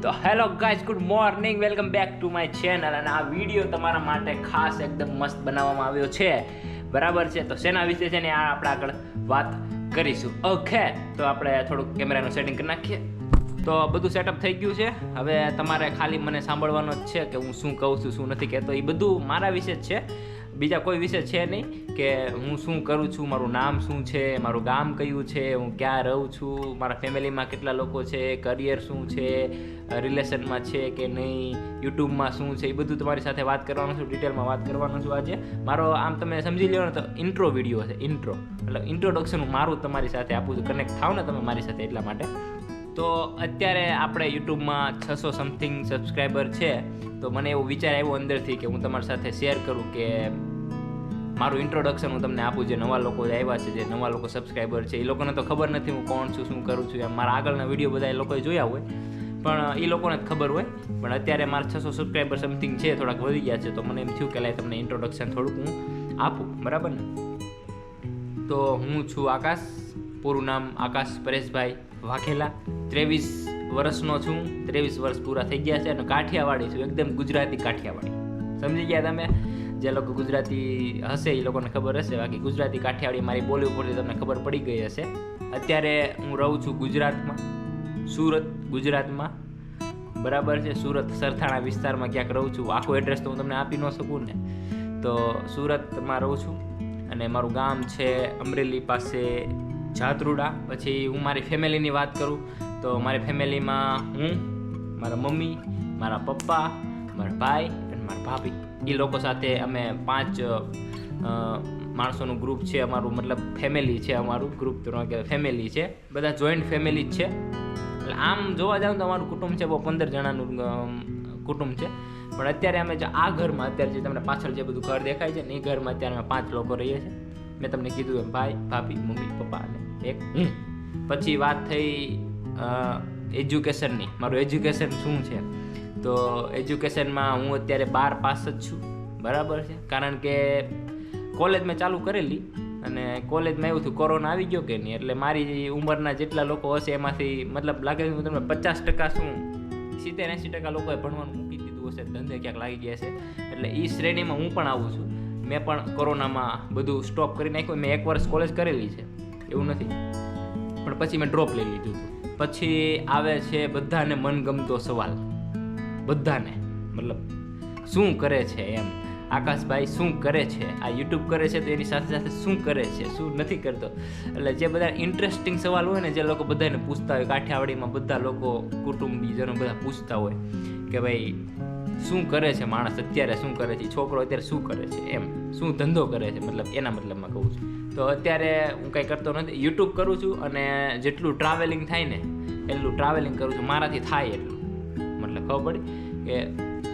તો hello guys, good morning, welcome back to my channel. અને આ વિડીયો તમારા માટે ખાસ એકદમ મસ્ત બનાવવામાં આવ્યો છે, બરાબર છે. તો શેના વિશે છે ને આ આપણે આગળ વાત કરીશું. ઓકે, તો આપણે થોડુંક કેમેરાનું સેટિંગ કરી નાખીએ. તો બધું સેટઅપ થઈ ગયું છે. હવે તમારે ખાલી મને સાંભળવાનો જ છે કે હું શું કહું છું, શું નથી કહેતો. એ બધું મારા વિશે જ છે, બીજા કોઈ વિશે છે નહીં. કે હું શું કરું છું, મારું નામ શું છે, મારું ગામ કયું છે, હું ક્યાં રહું છું, મારા ફેમિલીમાં કેટલા લોકો છે, કરિયર શું છે, રિલેશનમાં છે કે નહીં, યુટ્યુબમાં શું છે, એ બધું તમારી સાથે વાત કરવાનું છું, ડિટેલમાં વાત કરવાનું છું આજે. મારો આમ તમે સમજી લો ને તો ઇન્ટ્રો વિડીયો છે. ઇન્ટ્રો એટલે ઇન્ટ્રોડક્શન મારું તમારી સાથે આપું છું, કનેક્ટ થાવ ને તમે મારી સાથે એટલા માટે. તો અત્યારે આપણે યુટ્યુબમાં 600 સમથિંગ સબસ્ક્રાઈબર છે. તો મને એવો વિચાર આવ્યો અંદરથી કે હું તમારી સાથે શેર કરું કે મારું ઇન્ટ્રોડક્શન હું તમને આપું. જે નવા લોકો આવ્યા છે, જે નવા લોકો સબસ્ક્રાઈબર છે, એ લોકોને તો ખબર નથી હું કોણ છું, શું કરું છું. એમ મારા આગળના વિડીયો બધા એ લોકોએ જોયા હોય, પણ એ લોકોને જ ખબર હોય. પણ અત્યારે મારા 600 સબસ્ક્રાઈબર સમથિંગ છે, થોડાક વધી ગયા છે. તો મને એમ થયું કે લાય તમને ઇન્ટ્રોડક્શન થોડુંક હું આપું, બરાબર ને. તો હું છું આકાશ, પૂરું નામ આકાશ પરેશભાઈ વાઘેલા. 23 વર્ષનો છું, 23 વર્ષ પૂરા થઈ ગયા છે. અને કાઠિયાવાડી છું, એકદમ ગુજરાતી કાઠિયાવાડી. સમજી ગયા તમે? જે લોકો ગુજરાતી હશે એ લોકોને ખબર હશે. બાકી ગુજરાતી કાઠિયાવાડી મારી બોલી ઉપરથી તમને ખબર પડી ગઈ હશે. અત્યારે હું રહું છું ગુજરાતમાં, સુરત ગુજરાતમાં, બરાબર છે. સુરત સરથાણા વિસ્તારમાં ક્યાંક રહું છું. આખું એડ્રેસ તો હું તમને આપી ન શકું ને. તો સુરતમાં રહું છું અને મારું ગામ છે અમરેલી પાસે જાત્રુડા. પછી હું મારી ફેમિલીની વાત કરું તો મારી ફેમિલીમાં હું, મારા મમ્મી, મારા પપ્પા, મારા ભાઈ અને મારા ભાભી, એ લોકો સાથે અમે 5 માણસોનું ગ્રુપ છે અમારું. મતલબ ફેમિલી છે અમારું ગ્રુપ, તો ફેમિલી છે, બધા જોઈન્ટ ફેમિલી જ છે. એટલે આમ જોવા જાવ તો અમારું કુટુંબ છે 15 જણાનું કુટુંબ છે. પણ અત્યારે અમે આ ઘરમાં, અત્યારે જે તમને પાછળ જે બધું ઘર દેખાય છે ને, એ ઘરમાં અત્યારે અમે 5 લોકો રહીએ છીએ. મેં તમને કીધું એમ, ભાઈ, ભાભી, મમ્મી, પપ્પા અને એક હું. પછી વાત થઈ એજ્યુકેશનની. મારું એજ્યુકેશન શું છે તો એજ્યુકેશનમાં હું અત્યારે 12 પાસ જ છું, બરાબર છે. કારણ કે કોલેજ મેં ચાલુ કરેલી અને કોલેજમાં એવું થયું, કોરોના આવી ગયો કે નહીં, એટલે મારી ઉંમરના જેટલા લોકો હશે એમાંથી મતલબ લાગે છે તમને 50% શું 70-80% લોકોએ ભણવાનું મૂકી દીધું હશે, ધંધે ક્યાંક લાગી ગયા છે. એટલે એ શ્રેણીમાં હું પણ આવું છું. મેં પણ કોરોનામાં બધું સ્ટોપ કરી નાખ્યું. મેં 1 વર્ષ કોલેજ કરેલી છે, એવું નથી, પણ પછી મેં ડ્રોપ લઈ લીધું હતું. પછી આવે છે બધાને મનગમતો સવાલ, બધાને, મતલબ શું કરે છે એમ, આકાશભાઈ શું કરે છે, આ યુટ્યુબ કરે છે તો એની સાથે સાથે શું કરે છે, શું નથી કરતો. એટલે જે બધા ઇન્ટરેસ્ટિંગ સવાલ હોય ને, જે લોકો બધાને પૂછતા હોય, કાઠિયાવાડીમાં બધા લોકો કુટુંબીજનો બધા પૂછતા હોય કે ભાઈ શું કરે છે માણસ, અત્યારે શું કરે છે, છોકરો અત્યારે શું કરે છે, એમ શું ધંધો કરે છે, મતલબ એના મતલબમાં કહું છું. તો અત્યારે હું કંઈ કરતો નથી, યુટ્યુબ કરું છું. અને જેટલું ટ્રાવેલિંગ થાય ને એટલું ટ્રાવેલિંગ કરું છું, મારાથી થાય એટલું. મતલબ ખબર પડી કે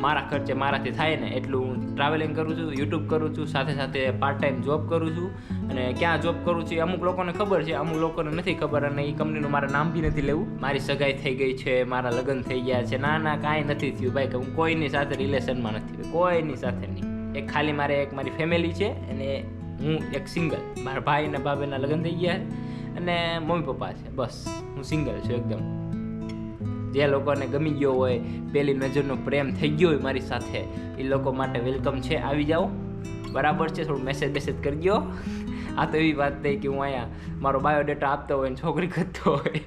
મારા ખર્ચે મારાથી થાય ને એટલું હું ટ્રાવેલિંગ કરું છું, યુટ્યુબ કરું છું, સાથે સાથે પાર્ટ ટાઈમ જોબ કરું છું. અને ક્યાં જોબ કરું છું અમુક લોકોને ખબર છે, અમુક લોકોને નથી ખબર. અને એ કંપનીનું મારે નામ બી નથી લેવું. મારી સગાઈ થઈ ગઈ છે, મારા લગ્ન થઈ ગયા છે. ના, કાંઈ નથી થયું ભાઈ, કે હું કોઈની સાથે રિલેશનમાં નથી, કોઈની સાથે નહીં. એક ખાલી મારી ફેમિલી છે અને હું એક સિંગલ. મારા ભાઈ અને ભાભીના લગ્ન થઈ ગયા અને મમ્મી પપ્પા છે, બસ. હું સિંગલ છું એકદમ. જે લોકોને ગમી ગયો હોય, પહેલી નજરનો પ્રેમ થઈ ગયો હોય મારી સાથે, એ લોકો માટે વેલકમ છે, આવી જાઓ, બરાબર છે. થોડું મેસેજ કરી દો. આ તો એવી વાત થઈ કે હું અહીંયા મારો બાયોડેટા આપતો હોય ને છોકરી કરતો હોય,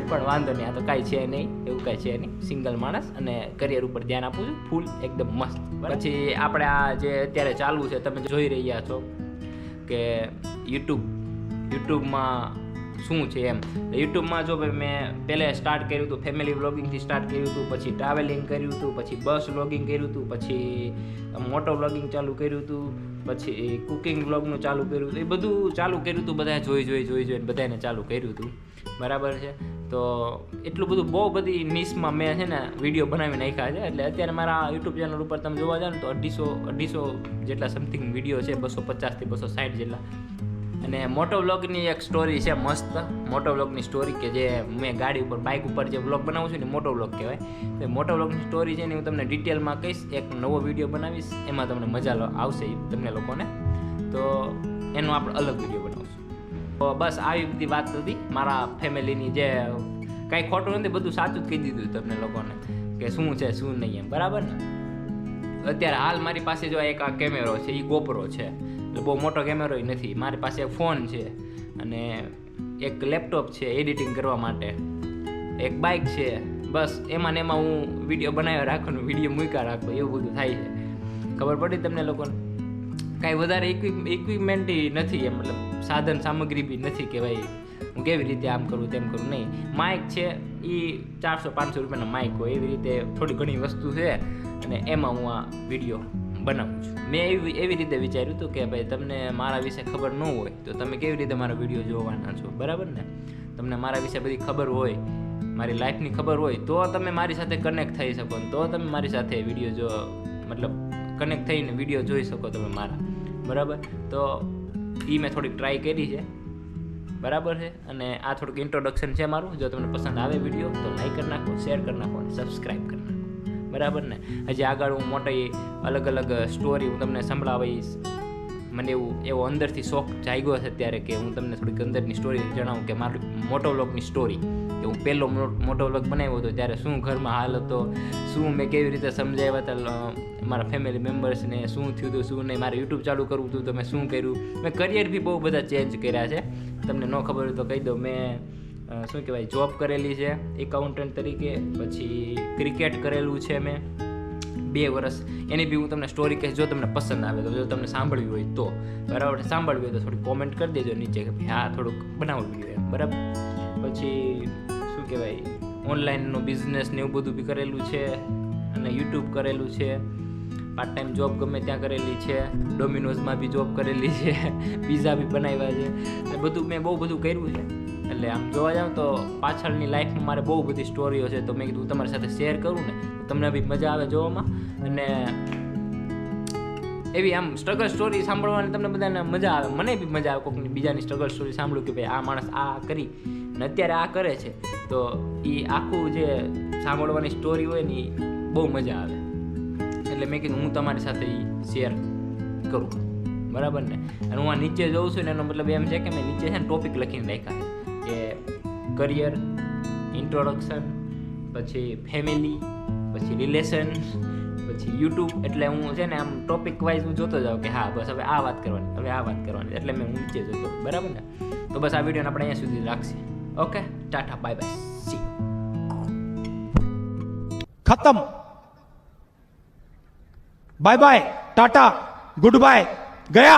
પણ વાંધો નહીં, આ તો કાંઈ છે નહીં, એવું કાંઈ છે નહીં. સિંગલ માણસ અને કરિયર ઉપર ધ્યાન આપું છું ફૂલ, એકદમ મસ્ત. પછી આપણે આ જે અત્યારે ચાલુ છે, તમે જોઈ રહ્યા છો કે યુટ્યુબમાં શું છે એમ. યુટ્યુબમાં જો ભાઈ મેં પહેલાં સ્ટાર્ટ કર્યું હતું, ફેમિલી વ્લોગિંગથી સ્ટાર્ટ કર્યું હતું, પછી ટ્રાવેલિંગ કર્યું હતું, પછી બસ વ્લોગિંગ કર્યું હતું, પછી મોટો વ્લોગિંગ ચાલુ કર્યું હતું, પછી કુકિંગ વ્લોગનું ચાલુ કર્યું હતું. એ બધું ચાલુ કર્યું હતું, બધાએ જોઈને બધાને ચાલુ કર્યું હતું, બરાબર છે. તો એટલું બધું બહુ બધી નિશમાં મેં છે ને વિડીયો બનાવી નાખ્યા છે. એટલે અત્યારે મારા યુટ્યુબ ચેનલ ઉપર તમે જોવા જાઓ ને તો 250 જેટલા સમથિંગ વિડીયો છે, 250 થી 260 જેટલા. અને મોટો વ્લોગની એક સ્ટોરી છે મસ્ત, મોટો વ્લોગની સ્ટોરી કે જે મેં ગાડી ઉપર, બાઇક ઉપર જે વ્લોગ બનાવું છું ને, મોટો વ્લોગ કહેવાય. તો મોટો વ્લોગની સ્ટોરી છે ને હું તમને ડિટેલમાં કહીશ, એક નવો વિડીયો બનાવીશ, એમાં તમને મજા આવશે તમને લોકોને. તો એનો આપણે અલગ વિડીયો બનાવશું. તો બસ આવી બધી વાત હતી મારા ફેમિલીની, જે કાંઈ ખોટું નથી, બધું સાચું જ કહી દીધું તમને લોકોને કે શું છે શું નહીં એમ, બરાબર ને. અત્યારે હાલ મારી પાસે જો એક આ કેમેરો છે, એ GoPro છે, એટલે બહુ મોટો કેમેરો નથી. મારી પાસે એક ફોન છે અને એક લેપટોપ છે એડિટિંગ કરવા માટે, એક બાઇક છે, બસ એમાં ને એમાં હું વિડીયો બનાવ્યો રાખું, વિડીયો મૂક્યા રાખું, એવું બધું થાય છે. ખબર પડી તમને લોકોને? કાંઈ વધારે ઇક્વિપમેન્ટ નથી એમ, મતલબ સાધન સામગ્રી બી નથી કે ભાઈ હું કેવી રીતે આમ કરું તેમ કરું, નહીં. માઇક છે એ 400-500 રૂપિયાના માઇક હોય, એવી રીતે થોડી ઘણી વસ્તુ છે અને એમાં હું આ વિડીયો બનાવું છું. મેં એવી રીતે વિચાર્યું હતું કે ભાઈ તમને મારા વિશે ખબર ન હોય તો તમે કેવી રીતે મારા વિડીયો જોવાના છો, બરાબર ને. તમને મારા વિશે બધી ખબર હોય, મારી લાઈફની ખબર હોય તો તમે મારી સાથે કનેક્ટ થઈ શકો, તો તમે મારી સાથે વિડીયો મતલબ કનેક્ટ થઈને વિડીયો જોઈ શકો તમે મારા, બરાબર. તો એ મેં થોડીક ટ્રાય કરી છે, બરાબર છે. અને આ થોડુંક ઇન્ટ્રોડક્શન છે મારું. જો તમને પસંદ આવે વિડીયો તો લાઈક કરી નાખો, શેર કરી નાખો અને સબસ્ક્રાઈબ કરી નાખો, બરાબર ને. હજી આગળ હું મોટી અલગ અલગ સ્ટોરી હું તમને સંભળાવીશ. મને એવો અંદરથી શોખ જાગ્યો છે ત્યારે કે હું તમને થોડીક અંદરની સ્ટોરી જણાવું કે મારું મોટો વ્લોગની સ્ટોરી, કે હું પહેલો મોટો વ્લોગ બનાવ્યો હતો ત્યારે શું ઘરમાં હાલ હતો, શું મેં કેવી રીતે સમજાવ્યા હતા મારા ફેમિલી મેમ્બર્સને, શું થયું હતું શું નહીં, મારે યુટ્યુબ ચાલુ કરવું હતું તો મેં શું કર્યું. મેં કરિયર બી બહુ બધા ચેન્જ કર્યા છે. તમને ન ખબર હોય તો કહી દઉં, મેં શું કહેવાય જોબ કરેલી છે એકાઉન્ટન્ટ તરીકે, પછી ક્રિકેટ કરેલું છે મેં 2 વર્ષ. એની બી હું તમને સ્ટોરી કહીશ, જો તમને પસંદ આવે તો, જો તમને સાંભળવી હોય તો, બરાબર. સાંભળવી હોય તો થોડી કોમેન્ટ કરી દેજો નીચે કે ભાઈ હા થોડુંક બનાવવું જોઈએ, બરાબર. પછી શું કહેવાય ઓનલાઈનનો બિઝનેસ ને એવું બધું બી કરેલું છે અને યુટ્યુબ કરેલું છે, પાર્ટ ટાઈમ જોબ ગમે ત્યાં કરેલી છે, ડોમિનોઝમાં બી જોબ કરેલી છે, પિઝા બી બનાવ્યા છે, એટલે બધું મેં બહુ બધું કર્યું છે. એટલે આમ જોવા જાઉં તો પાછળની લાઈફમાં મારે બહુ બધી સ્ટોરીઓ છે, તો મેં કીધું તમારી સાથે શેર કરું ને તો તમને બી મજા આવે જોવામાં. અને એવી આમ સ્ટ્રગલ સ્ટોરી સાંભળવાની તમને બધાને મજા આવે, મને બી મજા આવે કોઈકની બીજાની સ્ટ્રગલ સ્ટોરી સાંભળું કે ભાઈ આ માણસ આ કરી અને અત્યારે આ કરે છે, તો એ આખું જે સાંભળવાની સ્ટોરી હોય ને એ બહુ મજા આવે. એટલે મેં કીધું હું તમારી સાથે એ શેર કરું, બરાબર ને. અને હું આ નીચે જોઉં છું ને એનો મતલબ એમ છે કે મેં નીચે છે ને ટોપિક લખીને રાખ્યા કે કરિયર, ઇન્ટ્રોડક્શન, પછી ફેમિલી, પછી રિલેશન, પછી યુટ્યુબ. એટલે હું છે ને આમ ટોપિક વાઇઝ હું જોતો જાઉં કે હા બસ હવે આ વાત કરવાની, હવે આ વાત કરવાની, એટલે મેં હું નીચે જોતો, બરાબર ને. તો બસ આ વિડીયોને આપણે અહીંયા સુધી રાખશે. Okay, tata, bye bye, see. खत्म, bye bye, tata, good bye, गया.